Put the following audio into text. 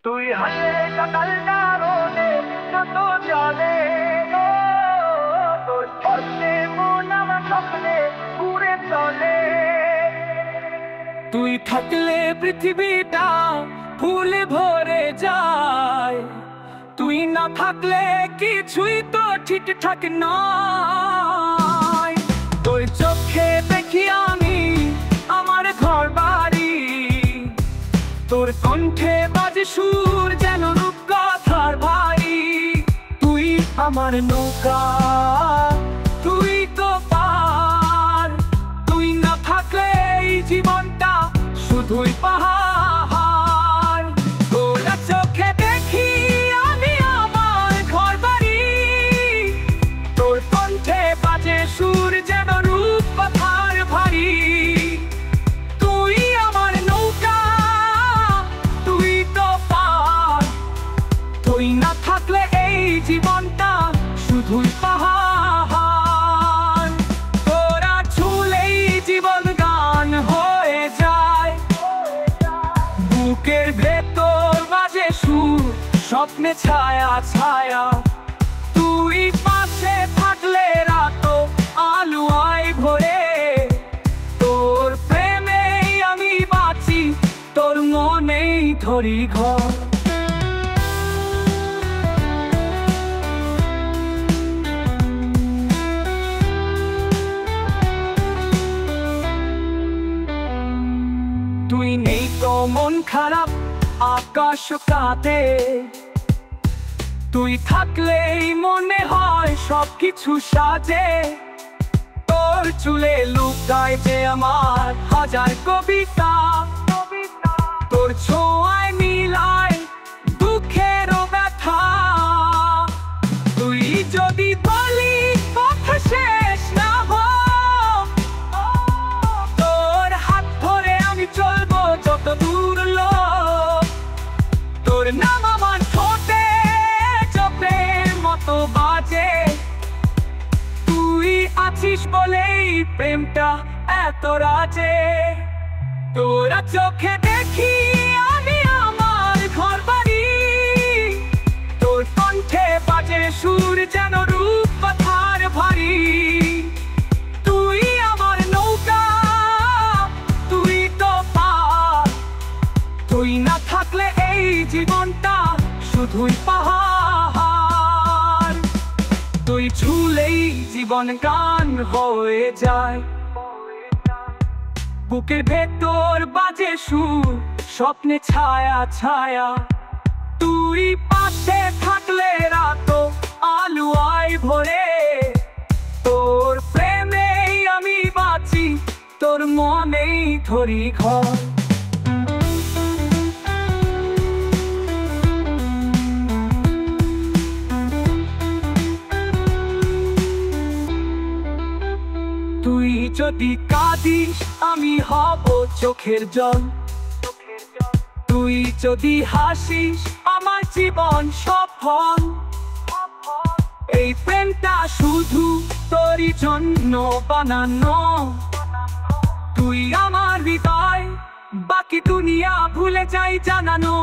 তুই হাসে সকালটা রোদে যত চলে তোর স্পর্শে মন আমার স্বপ্নে ঘুরে চলে। তুই থাকলে পৃথিবীটা ফুলে ভরে যায়, তুই না থাকলে কিছুই তো ঠিকঠাক নয়। তোর চোখে দেখি আমি আমার ঘর বাড়ি, তোর কণ্ঠে বাজে সুর যেন রূপকথার ভারী। তুই আমার নৌকা, তুই তো পার, তুই না থাকলে এই জীবনটা শুধুই পাহাড়। তোর চোখে দেখি আমি আমার ঘর বাড়ি, তোর কণ্ঠে বাজে সুর যেন রূপকথার ভারী। তুই আমার নৌকা, তুই তো পার, তুই না থাকলে এই জীবনটা শুধুই পাহাড়। তোরা ছুলেই জীবন গান হয়ে যায়, বুকের ভেতর বাজে সুর স্বপ্নে ছায়া ছায়া। তুই পাশে থাকলে রাত আলোয় ভরে, তোর প্রেমেই আমি বাঁচি, তোর মনেই ধরি ঘর। তুই নেই তো মন খারাপ আকাশ কাঁদে, তুই থাকলেই মনে হয় সবকিছু সাজে। তোর চুলে লুকায় যে আমার হাজার কবিতা, তোর ছোঁয়ায় মিলায় দুঃখেরও ব্যথা। তুই যদি বলি কথা শেষ না হোক, তোর হাত ধরে আমি চলবো যত দূর লোক। তোর নাম আমার ঠোঁটে জপের মতো বাজে, তুই আছিস বলেই প্রেমটা এত রাজে। তোরা চোখে দেখি আমি আমার ঘর বাড়ি, তোর কণ্ঠে বাজে সুর যেন রূপকথার ভারী। তুই আমার নৌকা, তুই তো পার, তুই না থাকলে এই জীবনটা শুধুই পাহাড়। তুই ছুলেই জীবন গান হয়ে যায়, বুকের ভেতর বাজে সুর স্বপ্নে ছায়া ছায়া। তুই পাশে থাকলে রাত আলোয় ভরে, তোর প্রেমেই আমি বাঁচি, তোর মনেই ধরি ঘর। তুই যদি কাঁদিস আমি হব চোখের জল, তুই যদি হাসিস আমার জীবন সফল। এই প্রেমটা শুধু তোরই জন্য বানানো, তুই আমার হৃদয়, বাকি দুনিয়া ভুলে যাই জানানো।